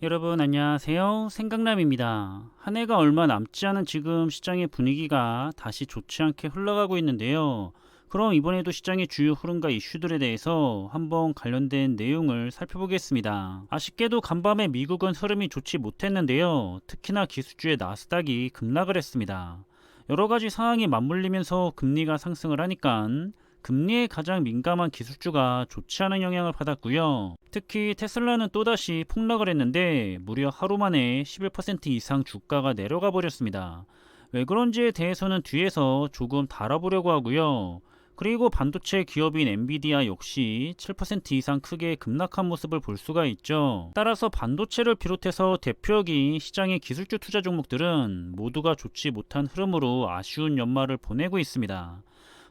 여러분 안녕하세요. 생강남입니다. 한 해가 얼마 남지 않은 지금 시장의 분위기가 다시 좋지 않게 흘러가고 있는데요. 그럼 이번에도 시장의 주요 흐름과 이슈들에 대해서 한번 관련된 내용을 살펴보겠습니다. 아쉽게도 간밤에 미국은 흐름이 좋지 못했는데요. 특히나 기술주의 나스닥이 급락을 했습니다. 여러 가지 상황이 맞물리면서 금리가 상승을 하니까 금리에 가장 민감한 기술주가 좋지 않은 영향을 받았고요. 특히 테슬라는 또다시 폭락을 했는데 무려 하루 만에 11% 이상 주가가 내려가 버렸습니다. 왜 그런지에 대해서는 뒤에서 조금 다뤄보려고 하고요. 그리고 반도체 기업인 엔비디아 역시 7% 이상 크게 급락한 모습을 볼 수가 있죠. 따라서 반도체를 비롯해서 대표적인 시장의 기술주 투자 종목들은 모두가 좋지 못한 흐름으로 아쉬운 연말을 보내고 있습니다.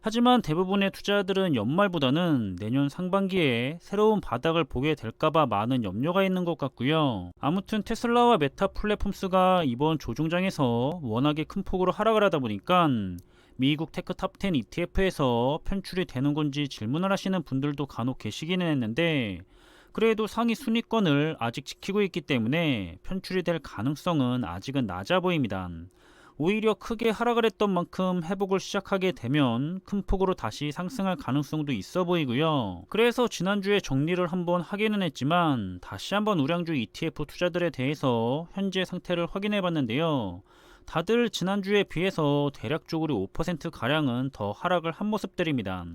하지만 대부분의 투자자들은 연말보다는 내년 상반기에 새로운 바닥을 보게 될까봐 많은 염려가 있는 것 같고요. 아무튼 테슬라와 메타 플랫폼스가 이번 조종장에서 워낙에 큰 폭으로 하락을 하다 보니까 미국 테크 탑10 ETF에서 편출이 되는 건지 질문을 하시는 분들도 간혹 계시기는 했는데, 그래도 상위 순위권을 아직 지키고 있기 때문에 편출이 될 가능성은 아직은 낮아 보입니다. 오히려 크게 하락을 했던 만큼 회복을 시작하게 되면 큰 폭으로 다시 상승할 가능성도 있어 보이고요. 그래서 지난주에 정리를 한번 하기는 했지만 다시 한번 우량주 ETF 투자들에 대해서 현재 상태를 확인해 봤는데요. 다들 지난주에 비해서 대략적으로 5%가량은 더 하락을 한 모습들입니다.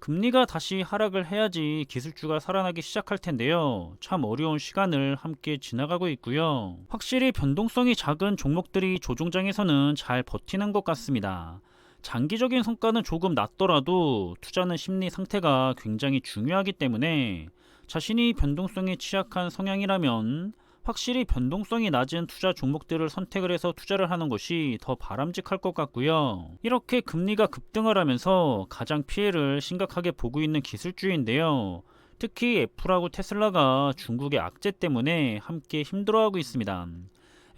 금리가 다시 하락을 해야지 기술주가 살아나기 시작할 텐데요. 참 어려운 시간을 함께 지나가고 있고요. 확실히 변동성이 작은 종목들이 조종장에서는 잘 버티는 것 같습니다. 장기적인 성과는 조금 낮더라도 투자는 심리 상태가 굉장히 중요하기 때문에 자신이 변동성에 취약한 성향이라면 확실히 변동성이 낮은 투자 종목들을 선택을 해서 투자를 하는 것이 더 바람직할 것 같고요. 이렇게 금리가 급등을 하면서 가장 피해를 심각하게 보고 있는 기술주인데요. 특히 애플하고 테슬라가 중국의 악재 때문에 함께 힘들어하고 있습니다.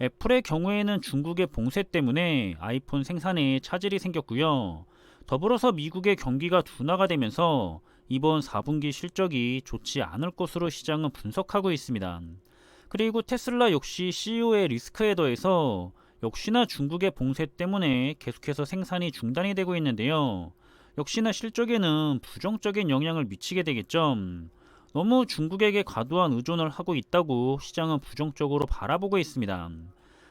애플의 경우에는 중국의 봉쇄 때문에 아이폰 생산에 차질이 생겼고요. 더불어서 미국의 경기가 둔화가 되면서 이번 4분기 실적이 좋지 않을 것으로 시장은 분석하고 있습니다. 그리고 테슬라 역시 CEO의 리스크에 더해서 역시나 중국의 봉쇄 때문에 계속해서 생산이 중단이 되고 있는데요. 역시나 실적에는 부정적인 영향을 미치게 되겠죠. 너무 중국에게 과도한 의존을 하고 있다고 시장은 부정적으로 바라보고 있습니다.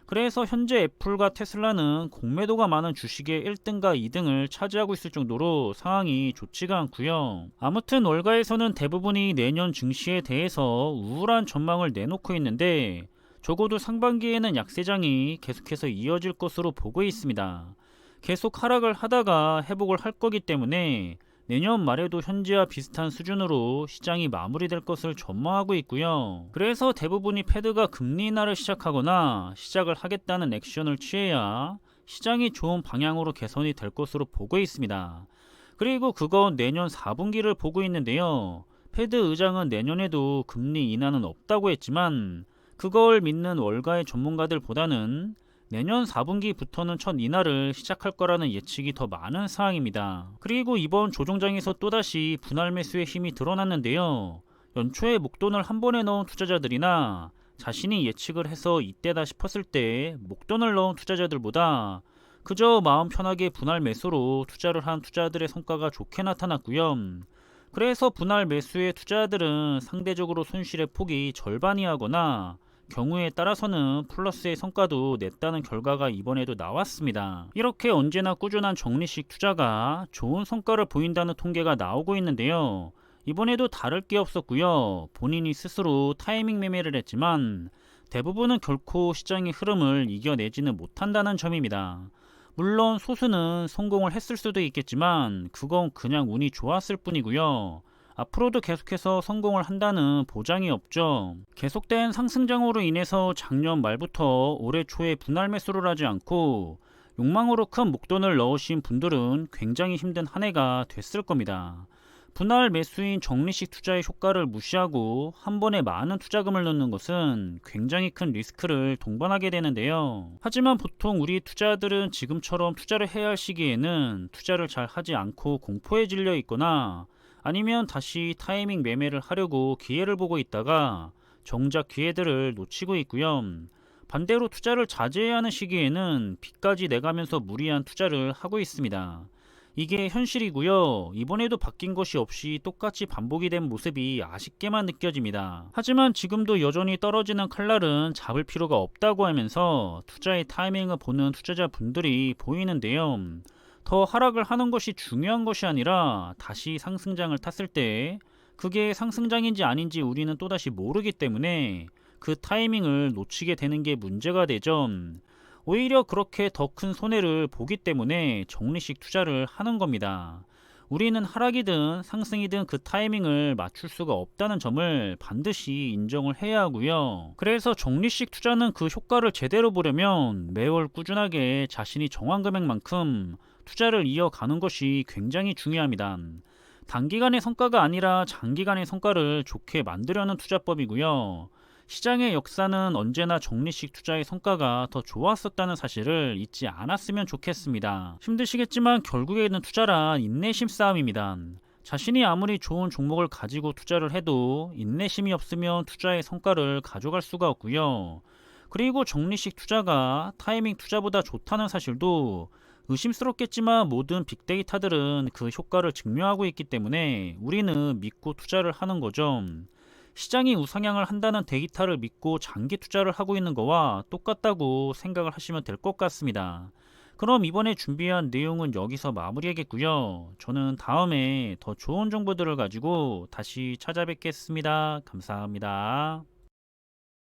그래서 현재 애플과 테슬라는 공매도가 많은 주식의 1등과 2등을 차지하고 있을 정도로 상황이 좋지가 않고요. 아무튼 월가에서는 대부분이 내년 증시에 대해서 우울한 전망을 내놓고 있는데, 적어도 상반기에는 약세장이 계속해서 이어질 것으로 보고 있습니다. 계속 하락을 하다가 회복을 할 거기 때문에 내년 말에도 현재와 비슷한 수준으로 시장이 마무리될 것을 전망하고 있고요. 그래서 대부분이 패드가 금리 인하를 시작하거나 시작을 하겠다는 액션을 취해야 시장이 좋은 방향으로 개선이 될 것으로 보고 있습니다. 그리고 그건 내년 4분기를 보고 있는데요. 패드 의장은 내년에도 금리 인하는 없다고 했지만 그걸 믿는 월가의 전문가들보다는 내년 4분기부터는 첫 인하를 시작할 거라는 예측이 더 많은 상황입니다. 그리고 이번 조정장에서 또다시 분할 매수의 힘이 드러났는데요. 연초에 목돈을 한 번에 넣은 투자자들이나 자신이 예측을 해서 이때다 싶었을 때 목돈을 넣은 투자자들보다 그저 마음 편하게 분할 매수로 투자를 한 투자들의 성과가 좋게 나타났고요. 그래서 분할 매수의 투자자들은 상대적으로 손실의 폭이 절반이 하거나 경우에 따라서는 플러스의 성과도 냈다는 결과가 이번에도 나왔습니다. 이렇게 언제나 꾸준한 적리식 투자가 좋은 성과를 보인다는 통계가 나오고 있는데요. 이번에도 다를 게 없었고요. 본인이 스스로 타이밍 매매를 했지만 대부분은 결코 시장의 흐름을 이겨내지는 못한다는 점입니다. 물론 소수는 성공을 했을 수도 있겠지만 그건 그냥 운이 좋았을 뿐이고요. 앞으로도 계속해서 성공을 한다는 보장이 없죠. 계속된 상승장으로 인해서 작년 말부터 올해 초에 분할 매수를 하지 않고 욕망으로 큰 목돈을 넣으신 분들은 굉장히 힘든 한 해가 됐을 겁니다. 분할 매수인 적리식 투자의 효과를 무시하고 한 번에 많은 투자금을 넣는 것은 굉장히 큰 리스크를 동반하게 되는데요. 하지만 보통 우리 투자자들은 지금처럼 투자를 해야 할 시기에는 투자를 잘 하지 않고 공포에 질려 있거나 아니면 다시 타이밍 매매를 하려고 기회를 보고 있다가 정작 기회들을 놓치고 있고요. 반대로 투자를 자제해야 하는 시기에는 빚까지 내가면서 무리한 투자를 하고 있습니다. 이게 현실이고요. 이번에도 바뀐 것이 없이 똑같이 반복이 된 모습이 아쉽게만 느껴집니다. 하지만 지금도 여전히 떨어지는 칼날은 잡을 필요가 없다고 하면서 투자의 타이밍을 보는 투자자분들이 보이는데요. 더 하락을 하는 것이 중요한 것이 아니라 다시 상승장을 탔을 때 그게 상승장인지 아닌지 우리는 또다시 모르기 때문에 그 타이밍을 놓치게 되는 게 문제가 되죠. 오히려 그렇게 더 큰 손해를 보기 때문에 적리식 투자를 하는 겁니다. 우리는 하락이든 상승이든 그 타이밍을 맞출 수가 없다는 점을 반드시 인정을 해야 하고요. 그래서 적리식 투자는 그 효과를 제대로 보려면 매월 꾸준하게 자신이 정한 금액만큼 투자를 이어가는 것이 굉장히 중요합니다. 단기간의 성과가 아니라 장기간의 성과를 좋게 만들려는 투자법이고요. 시장의 역사는 언제나 적리식 투자의 성과가 더 좋았었다는 사실을 잊지 않았으면 좋겠습니다. 힘드시겠지만 결국에는 투자란 인내심 싸움입니다. 자신이 아무리 좋은 종목을 가지고 투자를 해도 인내심이 없으면 투자의 성과를 가져갈 수가 없고요. 그리고 적리식 투자가 타이밍 투자보다 좋다는 사실도 의심스럽겠지만 모든 빅데이터들은 그 효과를 증명하고 있기 때문에 우리는 믿고 투자를 하는 거죠. 시장이 우상향을 한다는 데이터를 믿고 장기 투자를 하고 있는 거와 똑같다고 생각을 하시면 될 것 같습니다. 그럼 이번에 준비한 내용은 여기서 마무리하겠고요. 저는 다음에 더 좋은 정보들을 가지고 다시 찾아뵙겠습니다. 감사합니다.